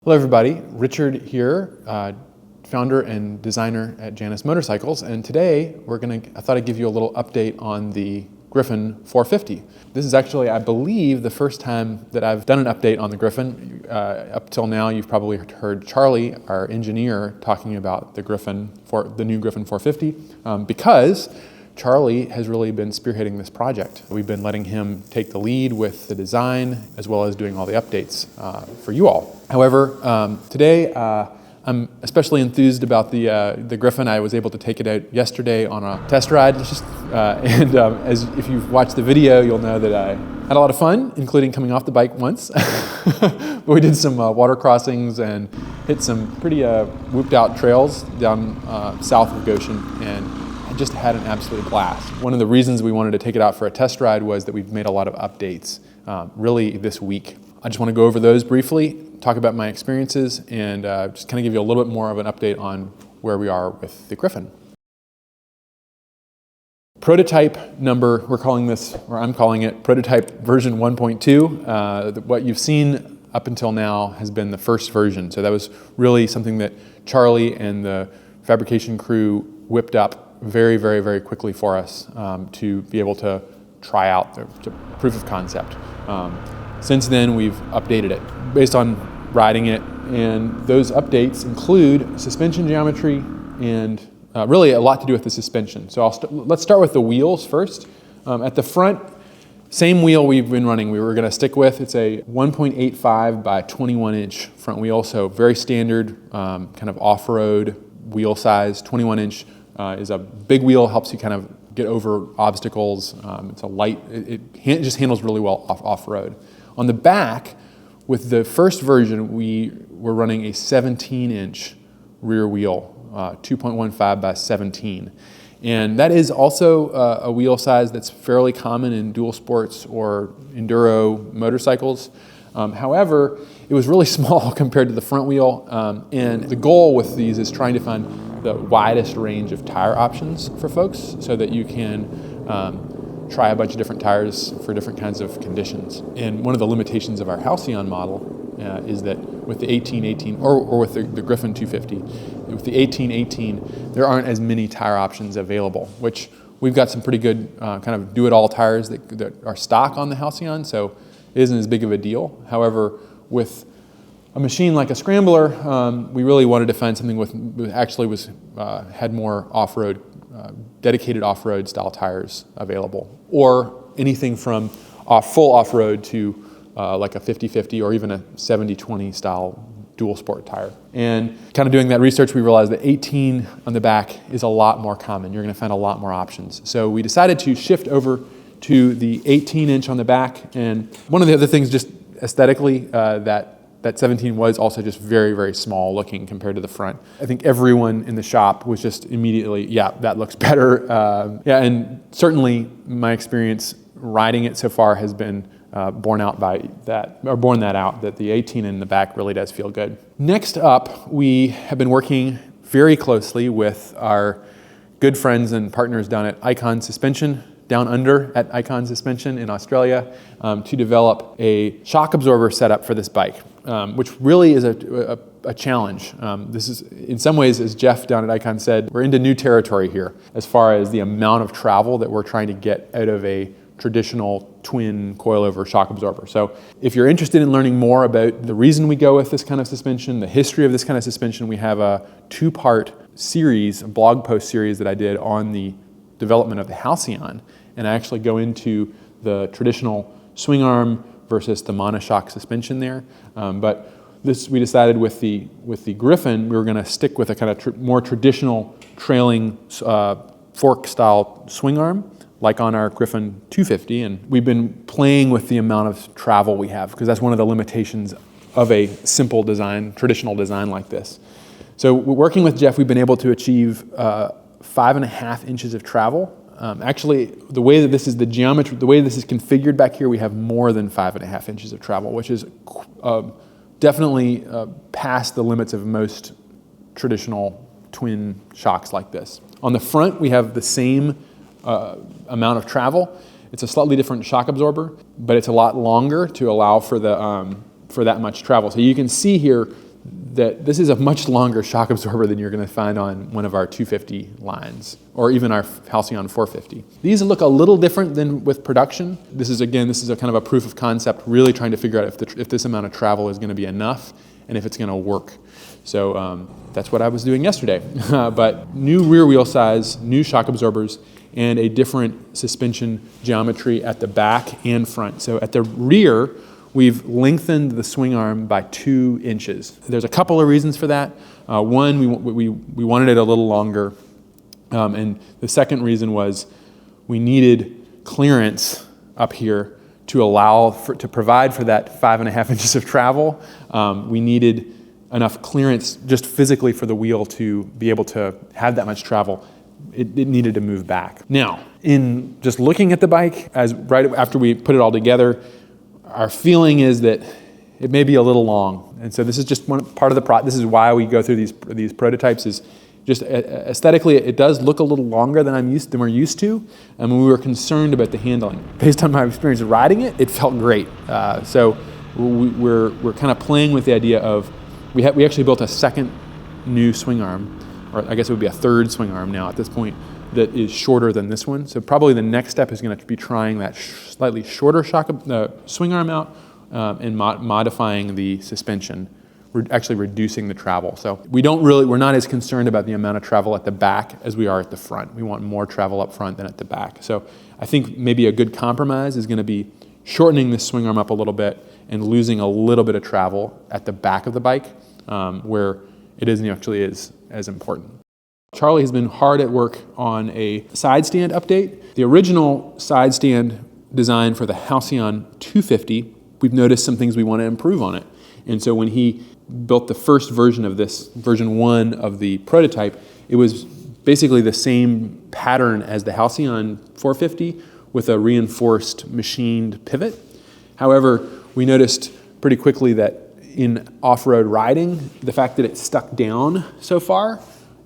Hello everybody, Richard here, founder and designer at Janus Motorcycles, and today I thought I'd give you a little update on the Gryffin 450. This is actually, I believe, the first time that I've done an update on the Gryffin. Up till now, you've probably heard Charlie, our engineer, talking about the new Gryffin 450, because Charlie has really been spearheading this project. We've been letting him take the lead with the design as well as doing all the updates for you all. However, today I'm especially enthused about the Gryffin. I was able to take it out yesterday on a test ride. As if you've watched the video, you'll know that I had a lot of fun, including coming off the bike once. But we did some water crossings and hit some pretty whooped out trails down south of Goshen, and I just had an absolute blast. One of the reasons we wanted to take it out for a test ride was that we've made a lot of updates really this week. I just want to go over those briefly, talk about my experiences, and just kind of give you a little bit more of an update on where we are with the Gryffin. Prototype number, we're calling this, or I'm calling it, prototype version 1.2. What you've seen up until now has been the first version. So that was really something that Charlie and the fabrication crew whipped up very, very, very quickly for us to be able to try out the proof of concept. Since then, we've updated it based on riding it, and those updates include suspension geometry and really a lot to do with the suspension. So let's start with the wheels first. At the front, same wheel we've been running. We were going to stick with. It's a 1.85 by 21 inch front wheel, so very standard kind of off-road wheel size. 21 inch is a big wheel, helps you kind of get over obstacles. It's a light, it just handles really well off-road. On the back, with the first version, we were running a 17-inch rear wheel, 2.15 by 17. And that is also a wheel size that's fairly common in dual sports or enduro motorcycles. However, it was really small compared to the front wheel. And the goal with these is trying to find the widest range of tire options for folks so that you can try a bunch of different tires for different kinds of conditions. And one of the limitations of our Halcyon model is that with the 1818, or with the Gryffin 250, with the 1818, there aren't as many tire options available, which we've got some pretty good kind of do-it-all tires that are stock on the Halcyon, so it isn't as big of a deal. However, with a machine like a Scrambler, we really wanted to find something had more off-road, dedicated off-road style tires available, or anything from full off-road to like a 50-50 or even a 70-20 style dual sport tire. And kind of doing that research, we realized that 18 on the back is a lot more common. You're going to find a lot more options. So we decided to shift over to the 18-inch on the back. And one of the other things, just aesthetically, that 17 was also just very, very small looking compared to the front. I think everyone in the shop was just immediately, yeah, that looks better. And certainly my experience riding it so far has been borne that out, that the 18 in the back really does feel good. Next up, we have been working very closely with our good friends and partners down at Icon Suspension, down under at Icon Suspension in Australia, to develop a shock absorber setup for this bike, which really is a challenge. This is, in some ways, as Jeff down at Icon said, we're into new territory here as far as the amount of travel that we're trying to get out of a traditional twin coilover shock absorber. So if you're interested in learning more about the reason we go with this kind of suspension, the history of this kind of suspension, we have a two-part series, a blog post series that I did on the development of the Halcyon. And I actually go into the traditional swing arm versus the monoshock suspension there. But we decided with the Gryffin, we were going to stick with a kind of more traditional trailing fork style swing arm, like on our Gryffin 250. And we've been playing with the amount of travel we have, because that's one of the limitations of a simple design, traditional design like this. So working with Jeff, we've been able to achieve 5.5 inches of travel. Actually, the way that this is the geometry, the way this is configured back here, we have more than 5.5 inches of travel, which is definitely past the limits of most traditional twin shocks like this. On the front, we have the same amount of travel. It's a slightly different shock absorber, but it's a lot longer to allow for that much travel. So you can see here that this is a much longer shock absorber than you're going to find on one of our 250 lines, or even our Halcyon 450. These look a little different than with production. This is a kind of a proof of concept, really trying to figure out if this amount of travel is going to be enough and if it's going to work. So that's what I was doing yesterday. But new rear wheel size, new shock absorbers, and a different suspension geometry at the back and front. So at the rear, we've lengthened the swing arm by 2 inches. There's a couple of reasons for that. One, we wanted it a little longer. And the second reason was we needed clearance up here to provide for that 5.5 inches of travel. We needed enough clearance just physically for the wheel to be able to have that much travel. It needed to move back. Now, in just looking at the bike, right after we put it all together, our feeling is that it may be a little long. And so this is just one part of the this is why we go through these prototypes, is just aesthetically, it does look a little longer than we're used to. And we were concerned about the handling. Based on my experience riding it, it felt great. So we're kind of playing with the idea of, we actually built a second new swing arm, or I guess it would be a third swing arm now at this point, that is shorter than this one. So probably the next step is going to be trying that slightly shorter swing arm out and modifying the suspension. We're actually reducing the travel. So we're not as concerned about the amount of travel at the back as we are at the front. We want more travel up front than at the back. So I think maybe a good compromise is going to be shortening this swing arm up a little bit and losing a little bit of travel at the back of the bike, where it isn't actually as important. Charlie has been hard at work on a side stand update. The original side stand design for the Halcyon 250, we've noticed some things we want to improve on it. And so when he built the first version of this, version 1 of the prototype, it was basically the same pattern as the Halcyon 450 with a reinforced machined pivot. However, we noticed pretty quickly that in off-road riding, the fact that it stuck down so far,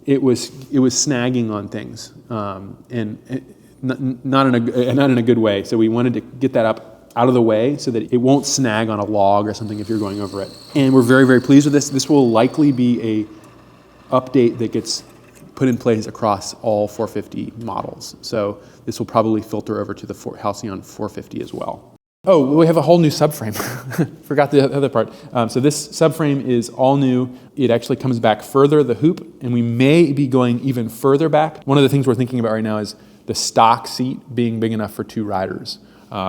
it was snagging on things, and not in a good way. So we wanted to get that out of the way so that it won't snag on a log or something if you're going over it. And we're very, very pleased with this. This will likely be a update that gets put in place across all 450 models. So this will probably filter over to the Halcyon 450 as well. Oh, we have a whole new subframe. Forgot the other part. So this subframe is all new. It actually comes back further, the hoop, and we may be going even further back. One of the things we're thinking about right now is the stock seat being big enough for 2 riders,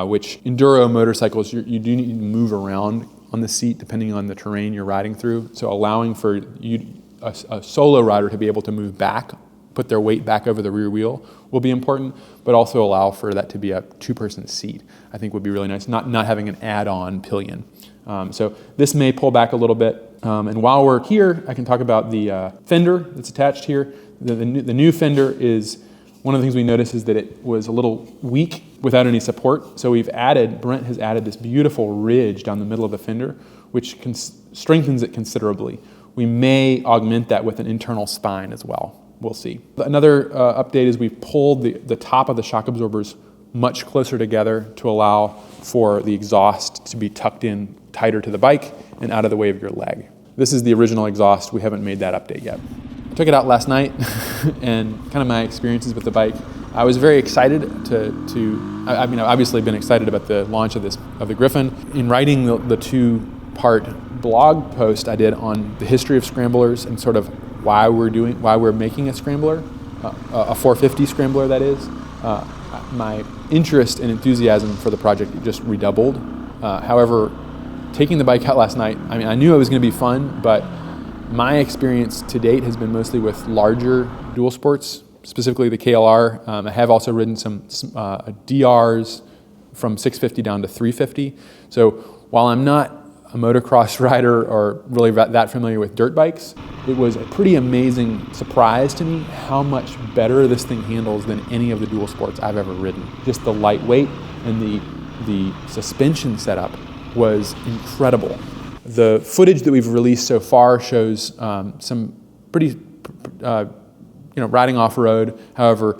which enduro motorcycles, you do need to move around on the seat depending on the terrain you're riding through. So allowing for a solo rider to be able to move back, put their weight back over the rear wheel will be important, but also allow for that to be a 2-person seat, I think would be really nice, not having an add-on pillion. So this may pull back a little bit. And while we're here, I can talk about the fender that's attached here. The new fender is, one of the things we noticed is that it was a little weak without any support. So Brent has added this beautiful ridge down the middle of the fender, which strengthens it considerably. We may augment that with an internal spine as well. We'll see. Another update is we've pulled the top of the shock absorbers much closer together to allow for the exhaust to be tucked in tighter to the bike and out of the way of your leg. This is the original exhaust. We haven't made that update yet. I took it out last night and kind of my experiences with the bike. I was very excited I've obviously been excited about the launch of the Gryffin. In writing the 2-part blog post I did on the history of scramblers and sort of why we're making a scrambler, a 450 scrambler that is, my interest and enthusiasm for the project just redoubled. However, taking the bike out last night, I knew it was going to be fun, but my experience to date has been mostly with larger dual sports, specifically the KLR. I have also ridden some DRs from 650 down to 350. So while I'm not a motocross rider or really that familiar with dirt bikes, it was a pretty amazing surprise to me how much better this thing handles than any of the dual sports I've ever ridden. Just the lightweight and the suspension setup was incredible. The footage that we've released so far shows some pretty, riding off-road. However,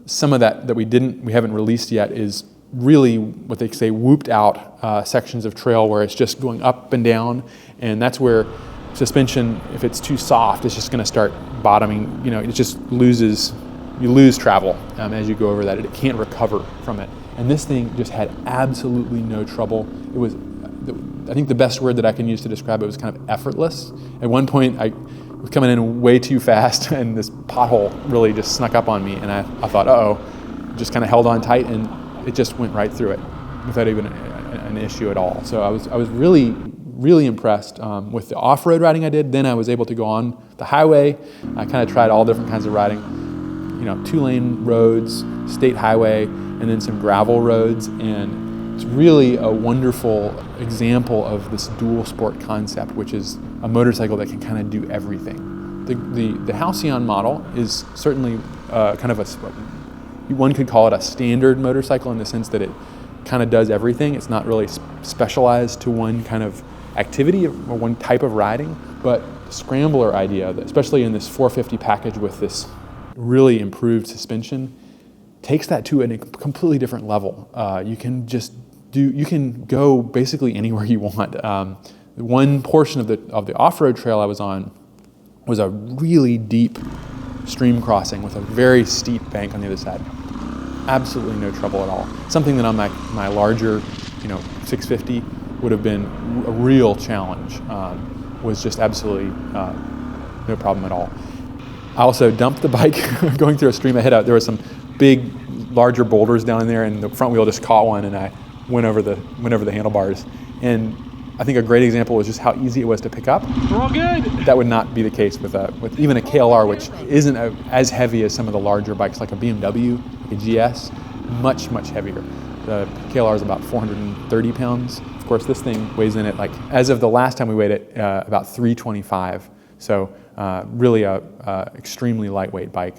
some of that we haven't released yet is really what they say whooped out sections of trail where it's just going up and down, and that's where suspension, if it's too soft, it's just going to start bottoming. You know, it just loses, you lose travel as you go over that. It can't recover from it. And this thing just had absolutely no trouble. It was, I think the best word that I can use to describe it was kind of effortless. At one point, I was coming in way too fast, and this pothole really just snuck up on me, and I thought, uh-oh, just kind of held on tight, and it just went right through it without even an issue at all. So I was really, really impressed with the off-road riding I did. Then I was able to go on the highway. I kind of tried all different kinds of riding, you know, 2-lane roads, state highway, and then some gravel roads, and it's really a wonderful example of this dual sport concept, which is a motorcycle that can kind of do everything. The Halcyon model is certainly kind of one could call it a standard motorcycle in the sense that it kind of does everything. It's not really specialized to one kind of activity or one type of riding, but the Scrambler idea, especially in this 450 package with this really improved suspension, takes that to a completely different level. You can go basically anywhere you want. One portion of the off-road trail I was on was a really deep stream crossing with a very steep bank on the other side. Absolutely no trouble at all. Something that on my larger, 650 would have been a real challenge. Was just absolutely no problem at all. I also dumped the bike going through a stream. There were some big, larger boulders down in there, and the front wheel just caught one, and I went over the handlebars. And I think a great example was just how easy it was to pick up. We're all good. That would not be the case with even a KLR, which isn't as heavy as some of the larger bikes, like a BMW, like a GS, much, much heavier. The KLR is about 430 pounds. Of course, this thing weighs in at, like, as of the last time we weighed it, about 325. So really a extremely lightweight bike,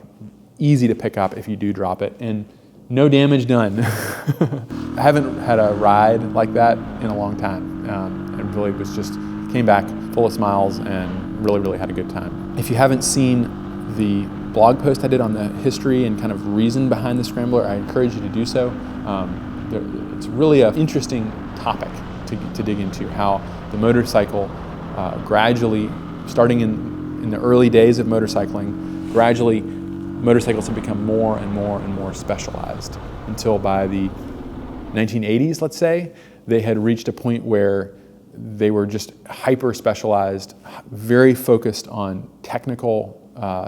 easy to pick up if you do drop it, and no damage done. I haven't had a ride like that in a long time. And really came back full of smiles and really, really had a good time. If you haven't seen the blog post I did on the history and kind of reason behind the Scrambler, I encourage you to do so. It's really an interesting topic to dig into, how the motorcycle gradually, starting in the early days of motorcycling, gradually motorcycles have become more and more and more specialized until by the 1980s, let's say, they had reached a point where they were just hyper specialized, very focused on technical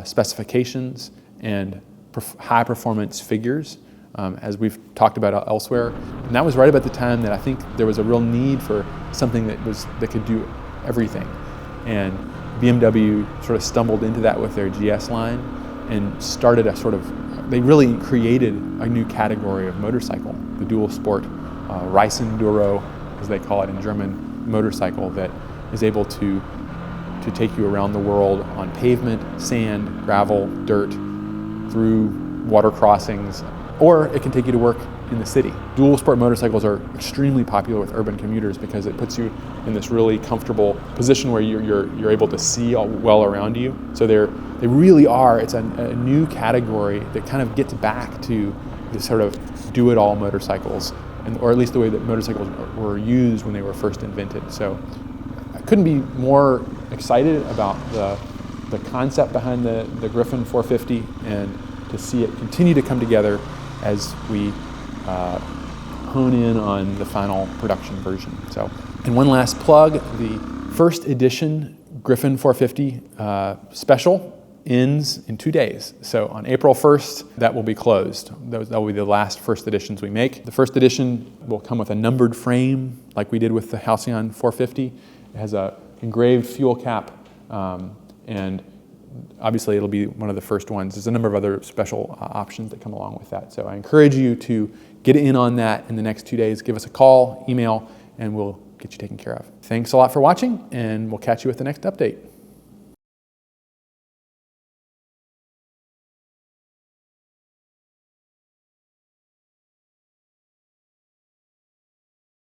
specifications and high performance figures, as we've talked about elsewhere. And that was right about the time that I think there was a real need for something that could do everything. And BMW sort of stumbled into that with their GS line and started they really created a new category of motorcycle, the dual sport Reisenduro, as they call it in German, motorcycle that is able to take you around the world on pavement, sand, gravel, dirt, through water crossings, or it can take you to work in the city. Dual sport motorcycles are extremely popular with urban commuters because it puts you in this really comfortable position where you're able to see well around you. So they really are, it's a new category that kind of gets back to the sort of do-it-all motorcycles, or at least the way that motorcycles were used when they were first invented. So I couldn't be more excited about the concept behind the Gryffin 450 and to see it continue to come together as we hone in on the final production version. So, and one last plug, the first edition Gryffin 450 special ends in 2 days. So on April 1st, that will be closed. That will be the last first editions we make. The first edition will come with a numbered frame, like we did with the Halcyon 450. It has a engraved fuel cap, and obviously it'll be one of the first ones. There's a number of other special options that come along with that. So I encourage you to get in on that in the next 2 days. Give us a call, email, and we'll get you taken care of. Thanks a lot for watching, and we'll catch you with the next update.